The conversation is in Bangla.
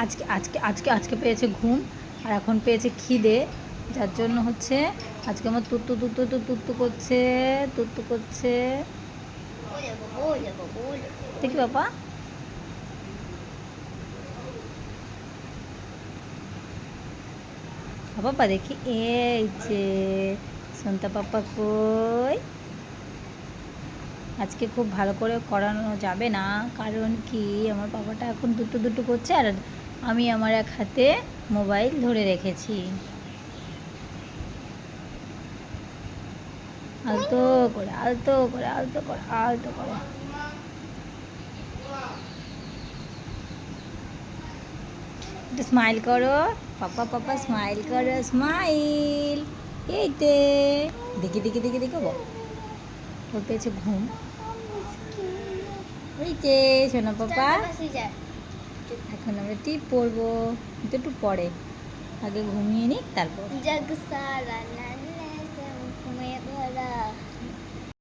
আজকে আজকে আজকে আজকে পেয়েছে ঘুম আর এখন পেয়েছে খিদে, যার জন্য হচ্ছে আজকে আমার তুত্তু তুত্তু তুত্তু করছে, তুত্তু করছে। দেখি বাবা, বাবা দেখি, এই যে সন্তা পাপা কই। আজকে খুব ভালো করে করানো যাবে না, কারণ কি আমার পাপাটা এখন দুটো দুটো করছে আর আমি আমার এক হাতে মোবাইল ধরে রেখেছি। আলতো করে আলতো করে আলতো করে আলতো করে। একটু স্মাইল করো, পাপা পাপা স্মাইল করো, স্মাইল। এইতে দেখি দেখি দেখি দেখো, ওর পেয়েছে ঘুম। ওই যে শোনো পাপা, এখন আমরা টিপ পরবো, কিন্তু একটু পরে, আগে ঘুমিয়ে নিই তারপর।